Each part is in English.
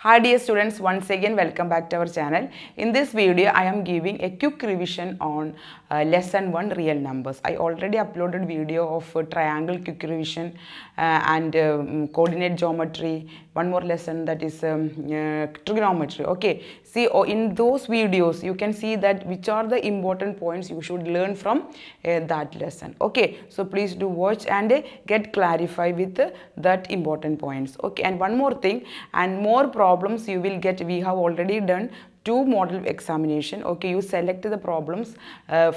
Hi dear students, once again welcome back to our channel. In this video I am giving a quick revision on lesson 1 real numbers. I already uploaded video of triangle quick revision and coordinate geometry. One more lesson, that is trigonometry. Okay, see in those videos you can see that which are the important points you should learn from that lesson. Okay, so please do watch and get clarified with that important points. Okay, and one more thing, and more problems you will get. We have already done 2 model examination. Okay, you select the problems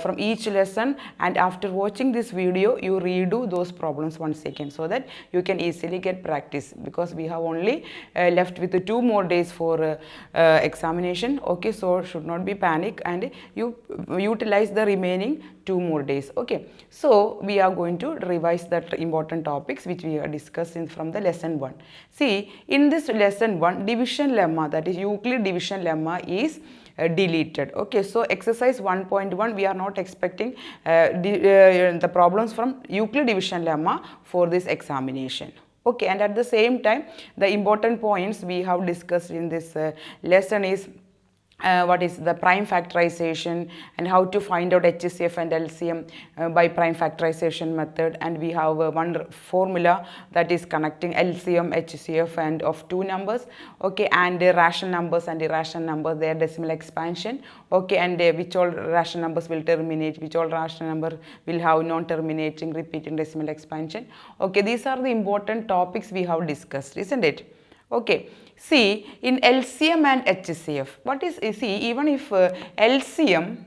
from each lesson, and after watching this video you redo those problems once again so that you can easily get practice, because we have only left with 2 more days for examination. Okay, so should not be panic and you utilize the remaining 2 more days. Okay, so we are going to revise the important topics which we are discussing from the lesson 1. See, in this lesson 1, division lemma, that is Euclid division lemma, is deleted. Okay, so exercise 1.1 we are not expecting the problems from Euclid division lemma for this examination. Okay, and at the same time the important points we have discussed in this lesson is what is the prime factorization and how to find out HCF and LCM by prime factorization method, and we have one formula that is connecting LCM, HCF and of 2 numbers. Okay, and rational numbers and irrational numbers, their decimal expansion. Okay, and which all rational numbers will terminate, which all rational number will have non-terminating repeating decimal expansion. Okay, these are the important topics we have discussed, isn't it? Okay, see, in LCM and HCF, what is, see, even if LCM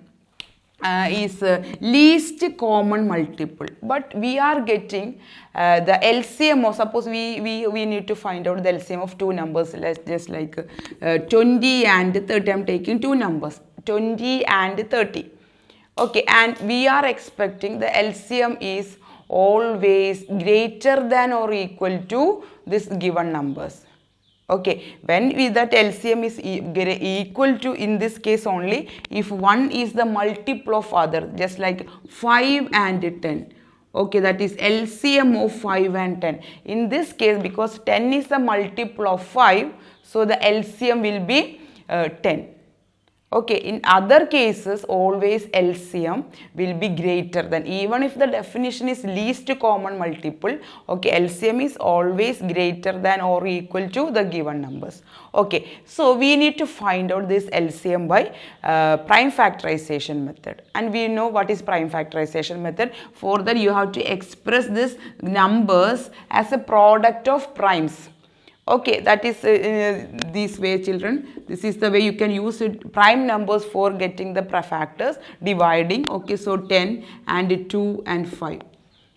is least common multiple, but we are getting the LCM of, suppose we need to find out the LCM of 2 numbers, let's just like 20 and 30. I'm taking 2 numbers, 20 and 30. Okay, and we are expecting the LCM is always greater than or equal to this given numbers. Okay, when that LCM is equal to, in this case only, if one is the multiple of other, just like 5 and 10. Okay, that is LCM of 5 and 10. In this case, because 10 is the multiple of 5, so the LCM will be 10. Okay, in other cases always LCM will be greater than, even if the definition is least common multiple. Okay, LCM is always greater than or equal to the given numbers. Okay, so we need to find out this LCM by prime factorization method, and we know what is prime factorization method. For that you have to express this numbers as a product of primes. Okay, that is this way, children. This is the way you can use it, prime numbers, for getting the factors, dividing. Okay, so 10 and 2 and 5.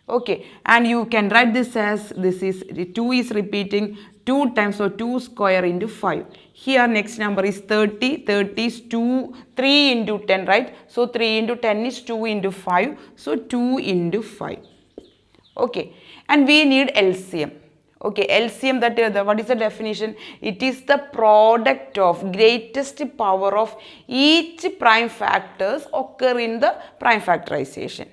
Okay, and you can write this as, this is 2 is repeating 2 times, so 2 square into 5. Here next number is 30. 30 is 3 into 10, right? So 3 into 10 is 2 into 5. So 2 into 5. Okay, and we need LCM. Okay, LCM, that what is the definition? It is the product of greatest power of each prime factors occur in the prime factorization.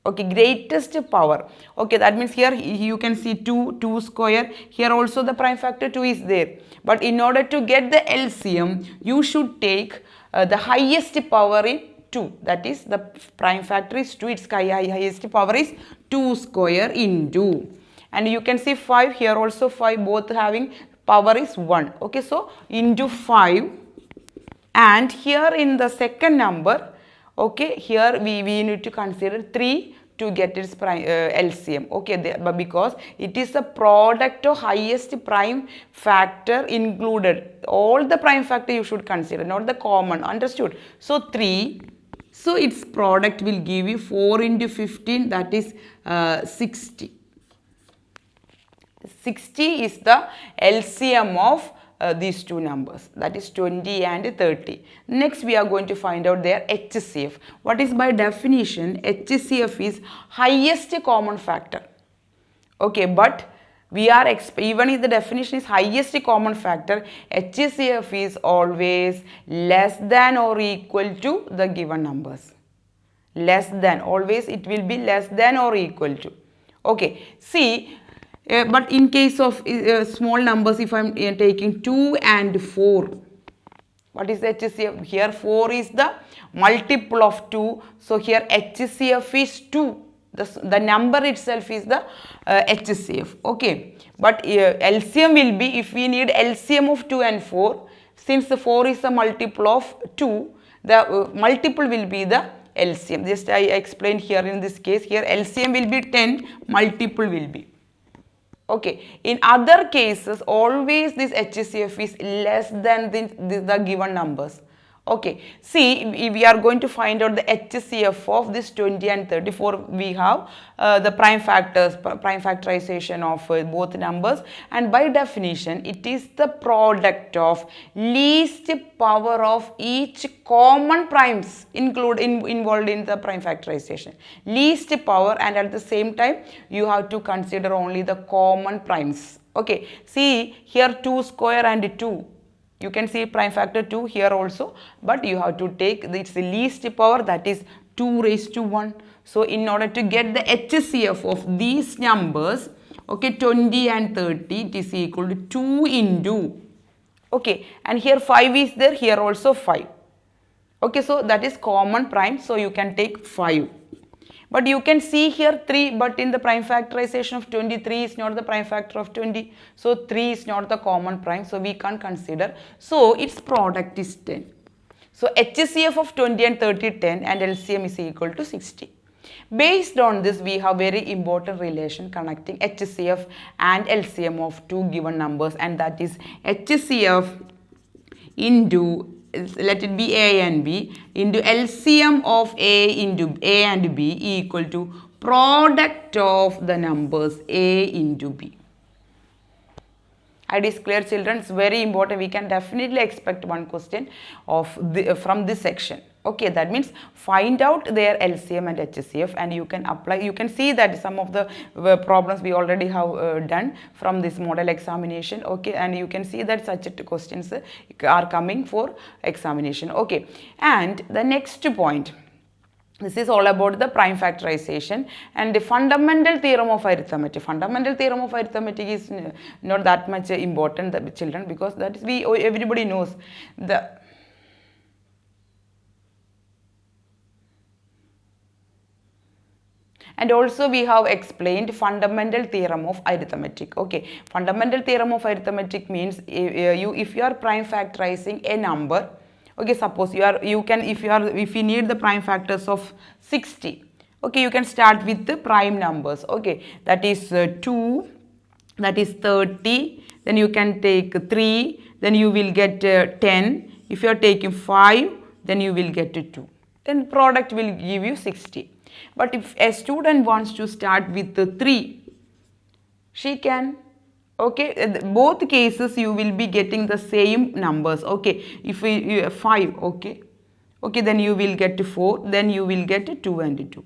Okay, greatest power. Okay, that means here you can see 2 square. Here also the prime factor 2 is there. But in order to get the LCM, you should take the highest power in 2. That is, the prime factor is 2. Its highest power is 2 square into. And you can see 5, here also 5, both having power is 1. Okay, so into 5, and here in the second number, okay, here we need to consider 3 to get its prime, LCM. Okay, but because it is the product of highest prime factor included. All the prime factor you should consider, not the common. Understood? So 3. So its product will give you 4 into 15, that is 60. 60 is the LCM of these 2 numbers, that is 20 and 30. Next we are going to find out their HCF. What is by definition? HCF is highest common factor. Okay, but we are even if the definition is highest common factor, HCF is always less than or equal to the given numbers. Less than, always it will be less than or equal to. Okay, see, But in case of small numbers, if I'm taking 2 and 4, what is the HCF? Here 4 is the multiple of 2. So here HCF is 2. The number itself is the HCF. Okay. But LCM will be, if we need LCM of 2 and 4, since the 4 is a multiple of 2, the multiple will be the LCM. Just I explained here in this case. Here LCM will be 10, multiple will be. Okay, in other cases, always this HCF is less than the given numbers. Okay, see, we are going to find out the HCF of this 20 and 34. We have the prime factorization of both numbers, and by definition, it is the product of least power of each common primes involved in the prime factorization. Least power, and at the same time, you have to consider only the common primes. Okay, see here 2 square and 2. You can see prime factor 2 here also, but you have to take its least power, that is 2 raised to 1. So in order to get the HCF of these numbers, okay, 20 and 30, it is equal to 2 into, okay, and here 5 is there, here also 5. Okay, so that is common prime, so you can take 5. But you can see here 3, but in the prime factorization of 23 is not the prime factor of 20. So 3 is not the common prime, so we can't consider. So its product is 10. So HCF of 20 and 30, 10, and LCM is equal to 60. Based on this, we have very important relation connecting HCF and LCM of two given numbers, and that is HCF into, let it be A and B, into LCM of A into A and B equal to product of the numbers A into B. It is clear, children? It's very important. We can definitely expect one question from this section. Okay, that means find out their LCM and HCF, and you can apply. You can see that some of the problems we already have done from this model examination. Okay, and you can see that such questions are coming for examination. Okay, and the next point. This is all about the prime factorization and the fundamental theorem of arithmetic. Fundamental theorem of arithmetic is not that much important, the children, because that is everybody knows. And also we have explained fundamental theorem of arithmetic. Okay, fundamental theorem of arithmetic means if you are prime factorizing a number. Okay, suppose if you need the prime factors of 60, okay, you can start with the prime numbers. Okay, that is 2, that is 30, then you can take 3, then you will get 10. If you are taking 5, then you will get 2. Then product will give you 60. But if a student wants to start with the 3, she can. Okay, both cases you will be getting the same numbers. Okay, if you 5, okay, then you will get 4, then you will get 2 and 2.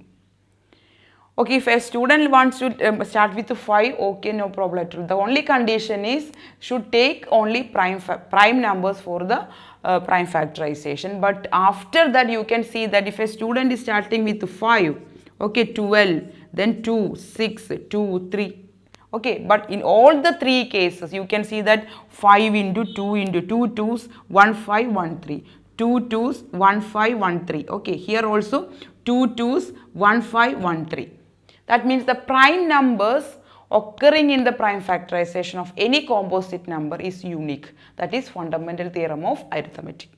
Okay, if a student wants to start with 5, okay, no problem at all. The only condition is should take only prime numbers for the prime factorization. But after that, you can see that if a student is starting with 5, okay, 12, then 2, 6, 2, 3. Okay, but in all the 3 cases, you can see that 5 into 2 into 2 2s, 1 5 1 3. 2 2s, 1 5 1 3. Okay, here also 2 2s, 1 5 1 3. That means the prime numbers occurring in the prime factorization of any composite number is unique. That is fundamental theorem of arithmetic.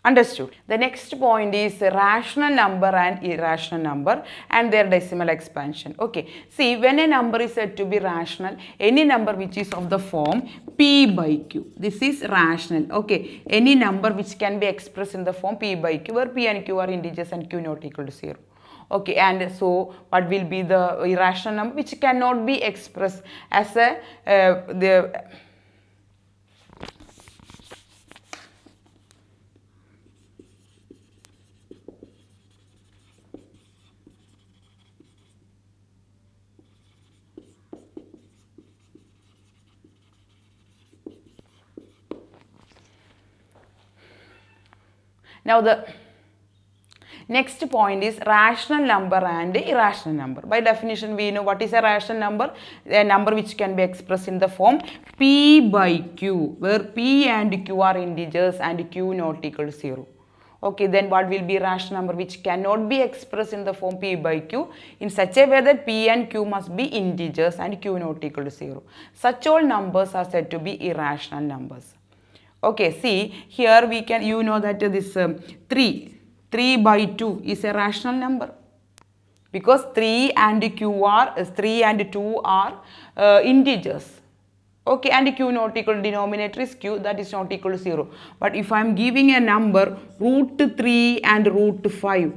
Understood. The next point is rational number and irrational number and their decimal expansion. Okay. See, when a number is said to be rational, any number which is of the form P by Q. This is rational. Okay. Any number which can be expressed in the form P by Q, where P and Q are integers and Q not equal to 0. Okay, and so what will be the irrational number which cannot be expressed as Next point is rational number and irrational number. By definition, we know what is a rational number. A number which can be expressed in the form P by Q, where P and Q are integers and Q not equal to 0. Okay, then what will be rational number which cannot be expressed in the form P by Q in such a way that P and Q must be integers and Q not equal to 0. Such all numbers are said to be irrational numbers. Okay, see here we can, you know that this 3 by 2 is a rational number because 3 and 2 are integers. Okay, and Q not equal to denominator is Q, that is not equal to 0. But if I am giving a number root 3 and root 5,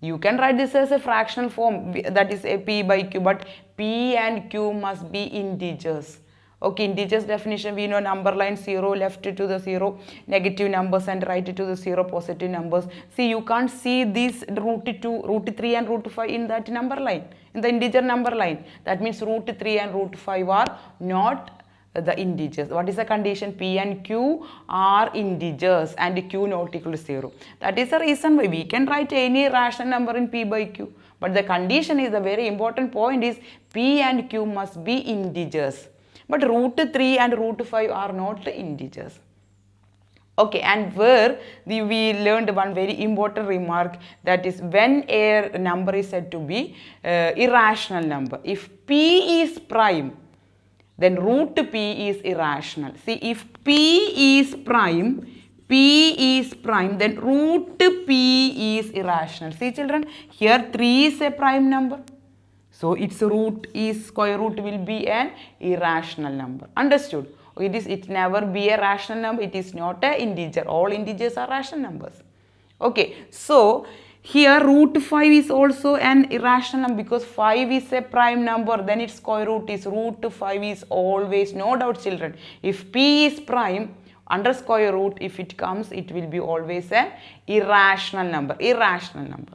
you can write this as a fractional form, that is a P by Q, but P and Q must be integers. Okay, integers definition, we know number line 0, left to the 0, negative numbers and right to the 0, positive numbers. See, you can't see these root 2, root 3 and root 5 in that number line, in the integer number line. That means root 3 and root 5 are not the integers. What is the condition? P and Q are integers and Q not equal to 0. That is the reason why we can write any rational number in P by Q. But the condition is, the very important point is P and Q must be integers. But root 3 and root 5 are not integers. Okay, and where we learned one very important remark, that is when a number is said to be irrational number. If P is prime, then root P is irrational. See, if P is prime, then root P is irrational. See children, here 3 is a prime number. So its root is, square root will be an irrational number. Understood? It never be a rational number. It is not an integer. All integers are rational numbers. Okay. So here root 5 is also an irrational number because 5 is a prime number. Then its square root is root 5 is always, no doubt children. If P is prime, under square root, if it comes, it will be always an irrational number. Irrational number.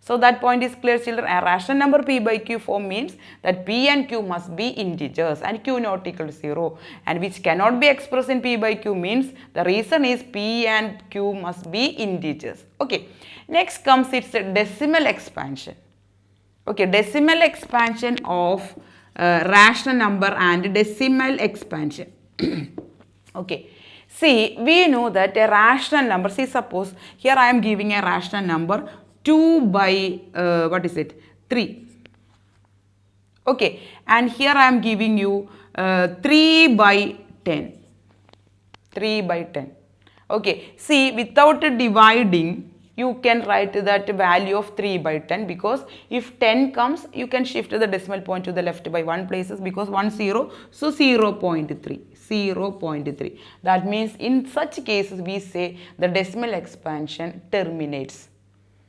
So that point is clear children. A rational number P by Q form means that P and Q must be integers and Q not equal to 0, and which cannot be expressed in P by Q means the reason is P and Q must be integers. Okay, next comes its decimal expansion. Okay, decimal expansion of rational number and decimal expansion. Okay. See, we know that a rational number, see suppose here I am giving a rational number 2 by 3. Okay, and here I am giving you 3 by 10. 3 by 10. Okay, see, without dividing, you can write that value of 3 by 10 because if 10 comes, you can shift the decimal point to the left by 1 places because 1 0, so 0.3. 0.3. That means in such cases we say the decimal expansion terminates.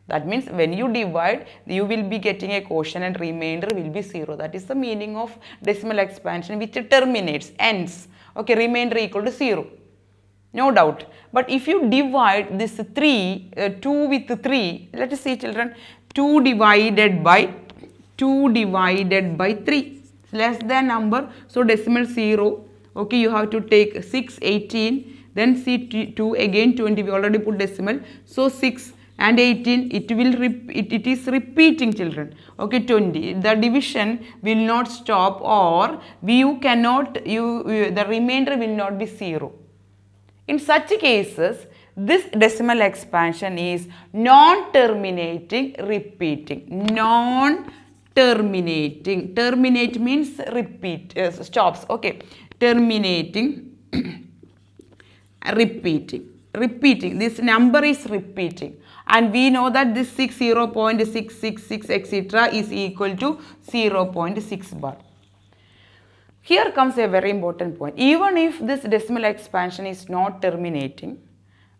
That means when you divide, you will be getting a quotient and remainder will be 0. That is the meaning of decimal expansion, which terminates, ends. Okay, remainder equal to 0. No doubt. But if you divide this 2 with 3, let us see children, 2 divided by 3 less than number, so decimal 0. Okay, you have to take 6, 18, then see 2 again 20, we already put decimal, so 6 and 18, it is repeating children. Okay, 20, the division will not stop, or the remainder will not be 0. In such cases, this decimal expansion is non-terminating repeating. Non-terminating. Terminate means repeat, stops. Okay. Terminating, repeating. This number is repeating. And we know that this 0.666 etc. is equal to 0.6 bar. Here comes a very important point. Even if this decimal expansion is not terminating,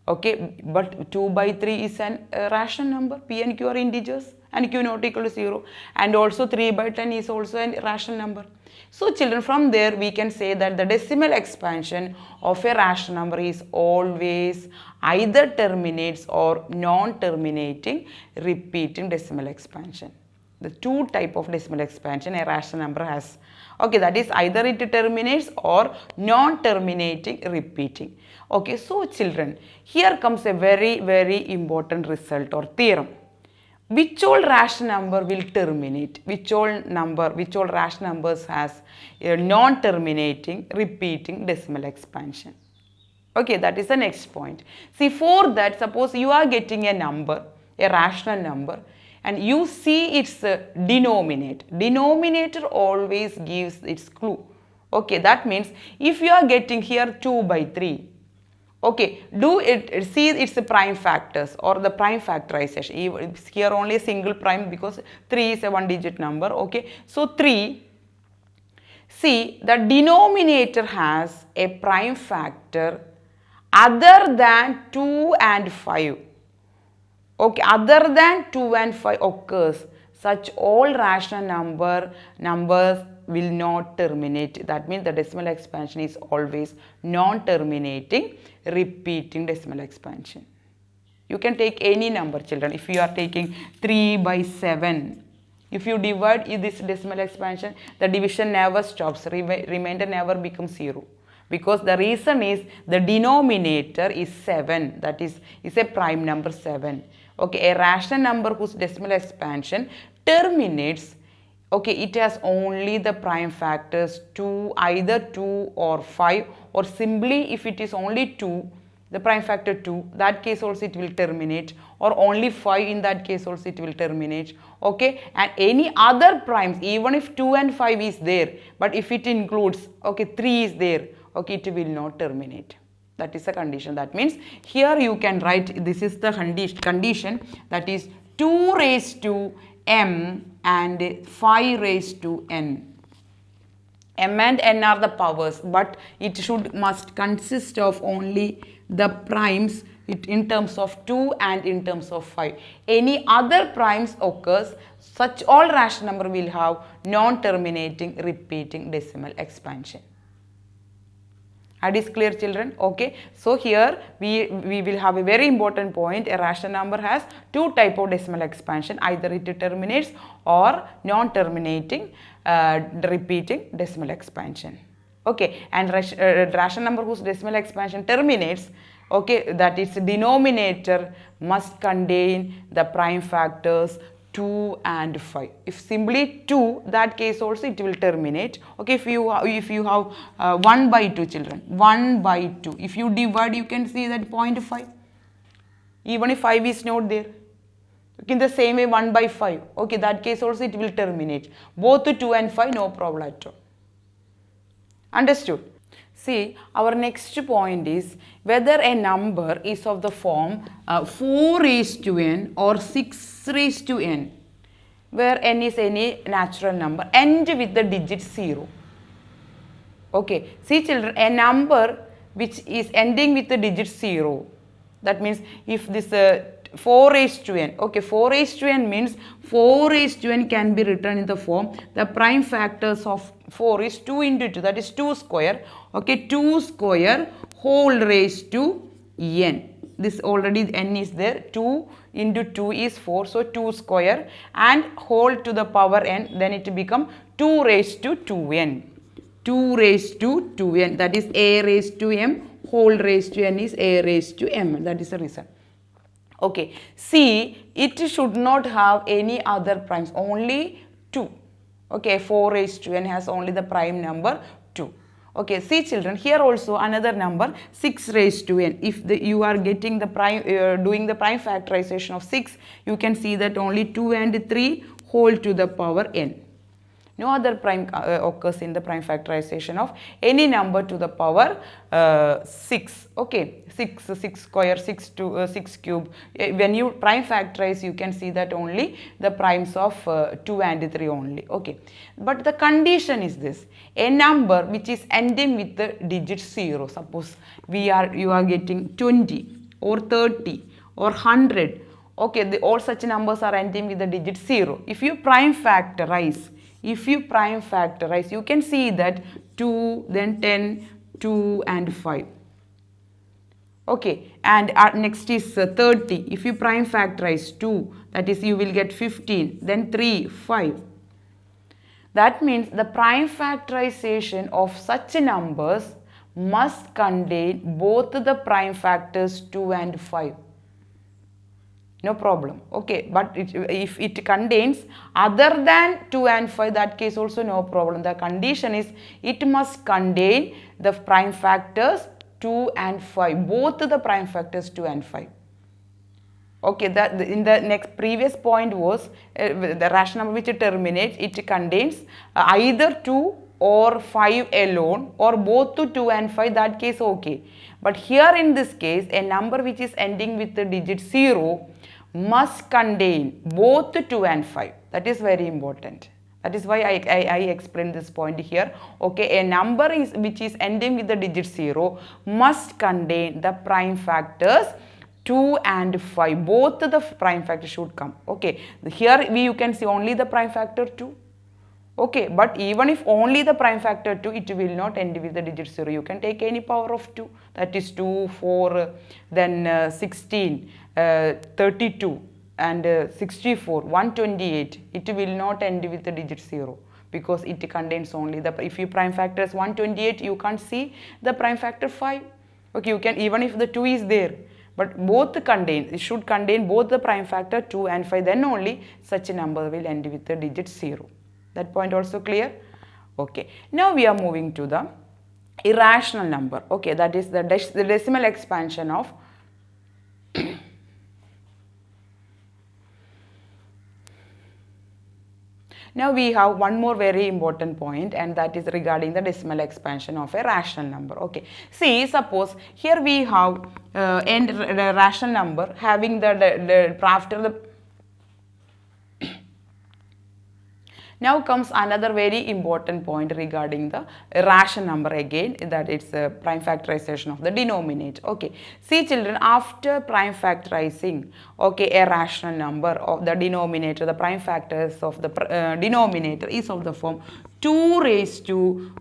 okay, but 2 by 3 is an rational number, P and Q are integers and Q not equal to 0, and also 3 by 10 is also a rational number. So children, from there we can say that the decimal expansion of a rational number is always either terminates or non-terminating repeating decimal expansion. The two type of decimal expansion a rational number has. Okay, that is either it terminates or non-terminating repeating. Okay, so children, here comes a very, very important result or theorem. which all rational number will terminate? Which all rational numbers has a non-terminating repeating decimal expansion? Okay, that is the next point. See, for that, suppose you are getting a number, a rational number, and you see its denominator. Denominator always gives its clue. Okay, that means if you are getting here 2 by 3, okay, see its prime factors or the prime factorization. Here only a single prime because 3 is a one digit number. Okay, so 3, see the denominator has a prime factor other than 2 and 5. Okay, other than 2 and 5 occurs, such all rational numbers will not terminate. That means the decimal expansion is always non-terminating repeating decimal expansion. You can take any number, children. If you are taking 3 by 7, if you divide this decimal expansion, the division never stops, remainder never becomes 0. Because the reason is the denominator is 7, that is a prime number 7. Okay, a rational number whose decimal expansion terminates, okay, it has only the prime factors 2, either 2 or 5, or simply if it is only 2, the prime factor 2, that case also it will terminate, or only 5, in that case also it will terminate. Okay, and any other primes, even if 2 and 5 is there, but if it includes, okay, 3 is there, okay, it will not terminate. That is the condition. That means here you can write, this is the condition, that is 2 raised to m and 5 raised to n. M and n are the powers, but it must consist of only the primes in terms of 2 and in terms of 5. Any other primes occurs, such all rational number will have non-terminating repeating decimal expansion. It is clear, children? Okay, so here we will have a very important point. A rational number has two types of decimal expansion, either it terminates or non-terminating repeating decimal expansion. Okay, and rational number whose decimal expansion terminates, okay, that its denominator must contain the prime factors 2 and 5. If simply 2, that case also it will terminate. Okay, if you have 1 by 2, children, 1 by 2, if you divide, you can see that 0.5, even if 5 is not there. In the same way 1 by 5, okay, that case also it will terminate. Both 2 and 5, no problem at all. Understood? See, our next point is whether a number is of the form 4 raised to n or 6 raised to n, where n is any natural number, end with the digit 0. Okay, see children, a number which is ending with the digit 0, that means if this 4 raised to n, okay, 4 raised to n means 4 raised to n can be written in the form, the prime factors of 4 is 2 into 2, that is 2 square, okay, 2 square whole raised to n. This already n is there, 2 into 2 is 4, so 2 square and whole to the power n, then it become 2 raised to 2n. 2 raised to 2n, that is a raised to m, whole raised to n is a raised to m, that is the reason. Okay, see, it should not have any other primes, only 2. Okay, 4 raised to n has only the prime number 2. Okay, see children, here also another number 6 raised to n. If you are getting the prime, doing the prime factorization of 6, you can see that only 2 and 3 whole to the power n. No other prime occurs in the prime factorization of any number to the power 6. Okay, 6 square, 6 cube. When you prime factorize, you can see that only the primes of 2 and 3 only. Okay, but the condition is this: a number which is ending with the digit 0. Suppose you are getting 20 or 30 or 100. Okay, all such numbers are ending with the digit 0. If you prime factorize, you can see that 2, then 10, 2 and 5. Okay, and next is 30. If you prime factorize 2, that is you will get 15, then 3, 5. That means the prime factorization of such numbers must contain both the prime factors 2 and 5. no problem. Okay, but if it contains other than 2 and 5, that case also no problem. The condition is it must contain the prime factors 2 and 5, both the prime factors 2 and 5. Okay, that in the next previous point was the rational number which terminates, it contains either 2 or 5 alone, or both to 2 and 5, that case okay. But here in this case, a number which is ending with the digit 0 must contain both 2 and 5. That is very important. That is why I explained this point here. Okay, a number which is ending with the digit 0 must contain the prime factors 2 and 5. Both the prime factors should come. Okay, here you can see only the prime factor 2. Okay, but even if only the prime factor 2, it will not end with the digit 0. You can take any power of 2, that is 2, 4, then 16, 32 and 64, 128. It will not end with the digit 0 because it contains only the, if you prime factor is 128, you can't see the prime factor 5. Okay, you can, even if the 2 is there, but both contain, it should contain both the prime factor 2 and 5, then only such a number will end with the digit 0. That point also clear? Okay, now we are moving to the irrational number. Okay, that is the decimal expansion of Now we have one more very important point, and that is regarding the decimal expansion of a rational number. Okay, see, suppose here we have a rational number having after the Now comes another very important point regarding the rational number again, that it's prime factorization of the denominator. Okay, see children, after prime factorizing, okay, a rational number of the denominator, the prime factors of the denominator is of the form 2 raised to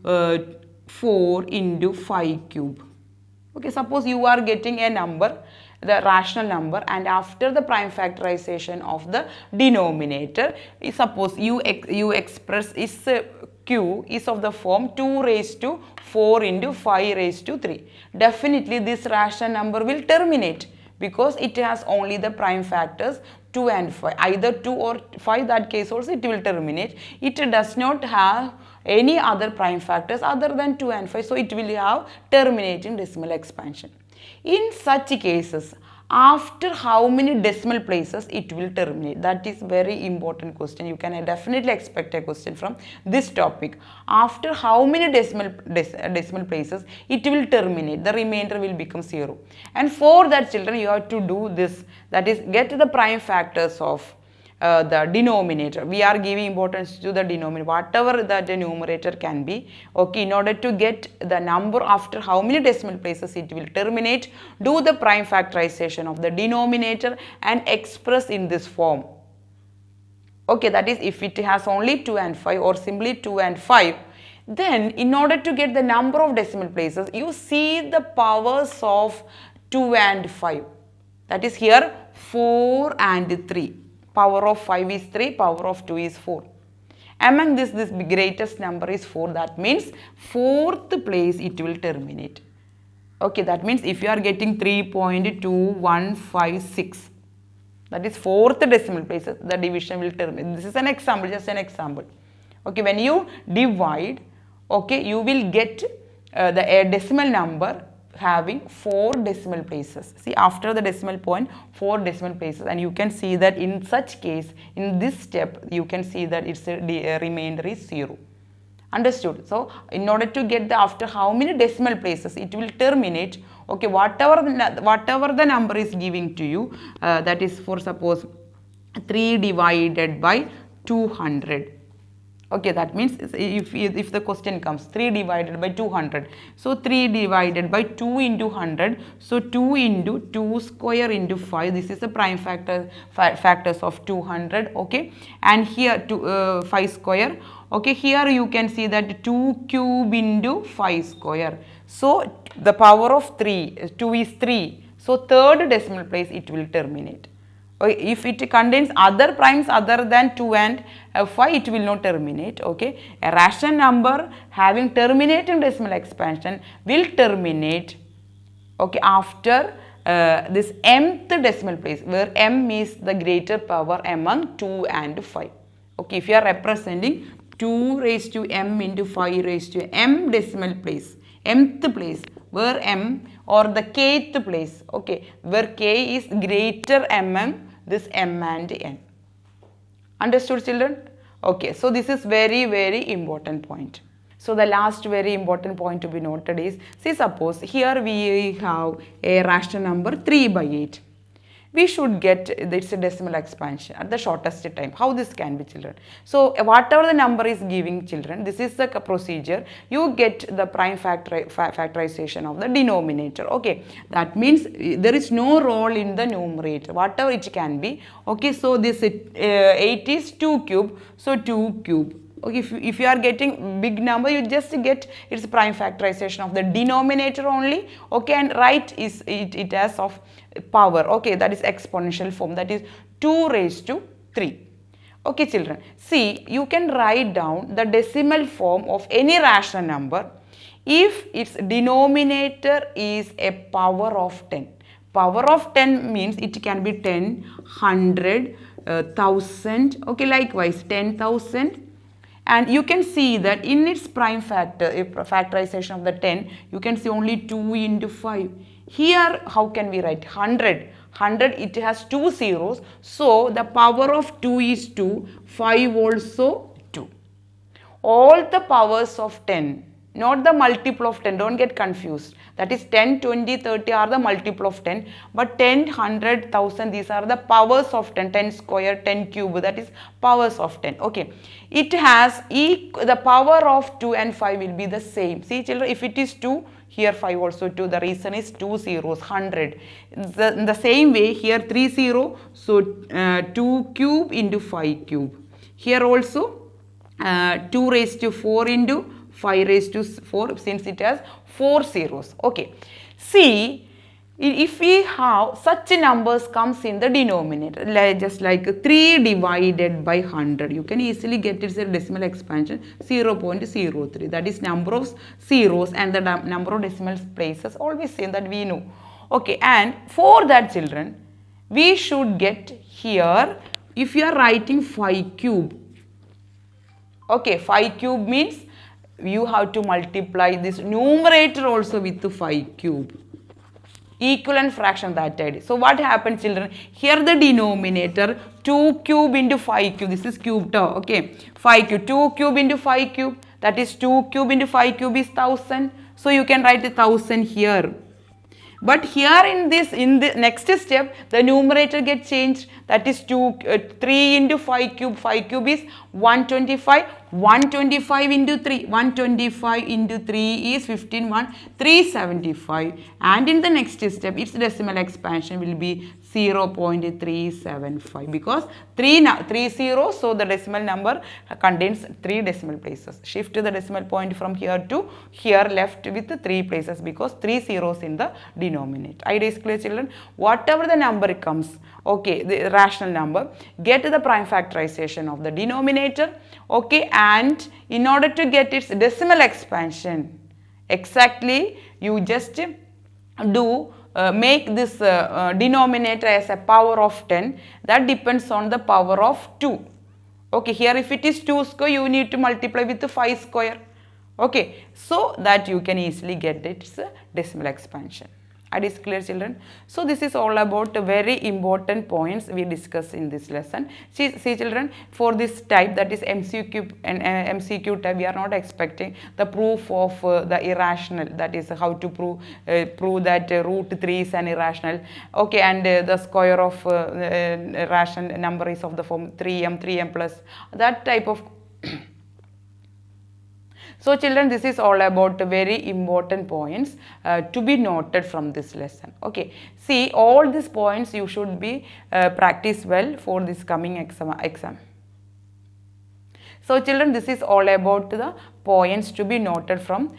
4 into 5 cube. Okay, suppose you are getting a number, the rational number, and after the prime factorization of the denominator, suppose you express is q is of the form 2 raised to 4 into 5 raised to 3. Definitely this rational number will terminate because it has only the prime factors 2 and 5, either 2 or 5, that case also it will terminate. It does not have any other prime factors other than 2 and 5, so it will have terminating decimal expansion. In such cases, after how many decimal places it will terminate? That is very important question. You can definitely expect a question from this topic. After how many decimal places it will terminate? The remainder will become 0. And for that, children, you have to do this. That is, get the prime factors of the denominator. We are giving importance to the denominator, whatever the numerator can be. Okay, in order to get the number after how many decimal places it will terminate, do the prime factorization of the denominator and express in this form. Okay, that is if it has only 2 and 5 or simply 2 and 5, then in order to get the number of decimal places, you see the powers of 2 and 5. That is here 4 and 3. Power of 5 is 3, power of 2 is 4. Among this greatest number is 4. That means 4th place it will terminate. Okay, that means if you are getting 3.2156, that is 4th decimal place, the division will terminate. This is an example, just an example. Okay, when you divide, okay, you will get the decimal number having 4 decimal places. See, after the decimal point, 4 decimal places, and you can see that in such case, in this step, you can see that its remainder is 0. Understood? So, in order to get the after how many decimal places it will terminate, okay, whatever the number is giving to you, that is for suppose 3 divided by 200. Okay, that means if the question comes 3 divided by 200, so 3 divided by 2 into 100, so 2 into 2 square into 5, this is the prime factors of 200, okay, and here 5 square, okay, here you can see that 2 cube into 5 square, so the power of 2 is 3, so 3rd decimal place it will terminate. Okay, if it contains other primes other than 2 and 5, it will not terminate. Okay, a rational number having terminating decimal expansion will terminate, okay, after this mth decimal place, where m is the greater power among 2 and 5. Okay, if you are representing 2 raised to m into 5 raised to m decimal place, mth place, where m, or the kth place, okay, where k is greater among this m and n. Understood, children? Okay, so this is very important point. So the last very important point to be noted is, see, suppose here we have a rational number 3 by 8. We should get this decimal expansion at the shortest time. How this can be, children? So whatever the number is giving, children, this is the procedure. You get the prime factorization of the denominator. Okay, that means there is no role in the numerator, whatever it can be. Okay, so this 8 is 2 cube, so 2 cube. Okay, if you are getting big number, you just get its prime factorization of the denominator only. Okay, and write is it as of power. Okay, that is exponential form, that is 2 raised to 3. Okay, children, see, you can write down the decimal form of any rational number if its denominator is a power of 10. Power of 10 means it can be 10, 100, 1000. Okay, likewise 10,000. And you can see that in its prime factorization of the 10, you can see only 2 into 5. Here, how can we write 100? 100, it has 2 zeros. So, the power of 2 is 2, 5 also 2. All the powers of 10, not the multiple of 10, don't get confused. That is 10, 20, 30 are the multiple of 10. But 10, 100, 1000, these are the powers of 10. 10 square, 10 cube, that is powers of 10. Okay. It has the power of 2 and 5 will be the same. See, children, if it is 2, here 5 also 2. The reason is 2 zeros, 100. In the same way, here 3 0. So, 2 cube into 5 cube. Here also 2 raised to 4 into 5 raised to 4, since it has 4 zeros. Okay. See, if we have such numbers comes in the denominator, just like 3 divided by 100, you can easily get its decimal expansion 0.03. That is number of zeros and the number of decimal places, always same, that we know. Okay, and for that, children, we should get here, if you are writing 5 cube. Okay, 5 cube means you have to multiply this numerator also with 5 cube. Equivalent fraction, that idea. So what happens, children? Here the denominator 2 cube into 5 cube. This is cube tau. Okay, 5 cube. 2 cube into 5 cube. That is 2 cube into 5 cube is 1000. So you can write 1000 here. But here in the next step, the numerator gets changed. That is 3 into 5 cube. 5 cube is 125. 125 into 3. 125 into 3 is 15. 375. And in the next step, its decimal expansion will be 0.375. Because 3 zeros, so the decimal number contains 3 decimal places. Shift the decimal point from here to here, left with 3 places, because 3 zeros in the denominator. Idea is clear, children? Whatever the number comes, okay, the rational number, get the prime factorization of the denominator, okay, and in order to get its decimal expansion, exactly, you just do make this denominator as a power of 10. That depends on the power of 2. Okay, here if it is 2 square, you need to multiply with 5 square. Okay, so that you can easily get its decimal expansion. It is clear, children? So this is all about very important points we discuss in this lesson. See, children, for this type, that is MCQ and MCQ type, we are not expecting the proof of the irrational, that is how to prove that root 3 is an irrational. Okay, and the square of rational number is of the form 3m plus, that type of. So children, this is all about very important points to be noted from this lesson. Okay, see, all these points you should be practice well for this coming exam. So children, this is all about the points to be noted from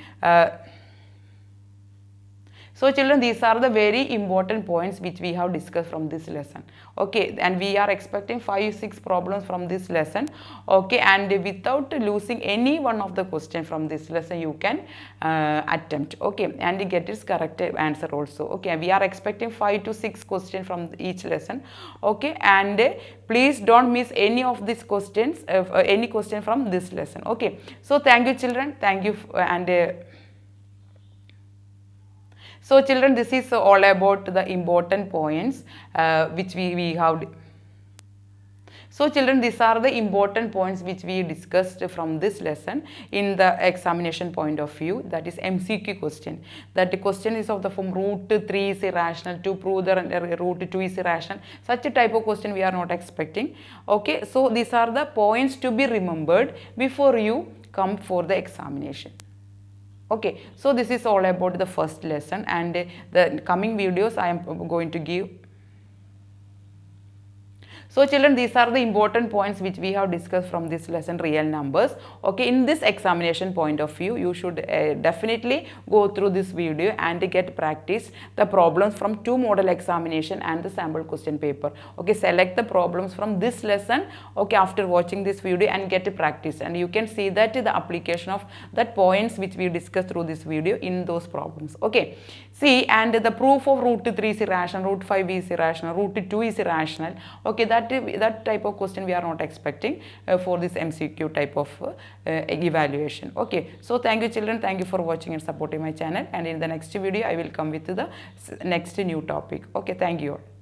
So children, these are the very important points which we have discussed from this lesson. Okay, and we are expecting 5-6 problems from this lesson. Okay, and without losing any one of the question from this lesson, you can attempt. Okay, and get its correct answer also. Okay, we are expecting 5 to 6 questions from each lesson. Okay, and please don't miss any of these questions, any question from this lesson. Okay, so thank you children, thank you, and so children, this is all about the important points which we have. So children, these are the important points which we discussed from this lesson in the examination point of view, that is MCQ question. That the question is of the form root 3 is irrational, to prove the root 2 is irrational. Such a type of question we are not expecting. Okay, so these are the points to be remembered before you come for the examination. Okay, so this is all about the first lesson, and the coming videos I am going to give. So children, these are the important points which we have discussed from this lesson, real numbers. Okay, in this examination point of view, you should definitely go through this video and get practice the problems from 2 model examination and the sample question paper. Okay, select the problems from this lesson, okay, after watching this video, and get practice, and you can see that the application of that points which we discussed through this video in those problems. Okay, see, and the proof of root 3 is irrational, root 5 is irrational, root 2 is irrational. Okay, that type of question we are not expecting for this MCQ type of evaluation. Okay, so thank you children, thank you for watching and supporting my channel, and in the next video I will come with the next new topic. Okay, thank you all.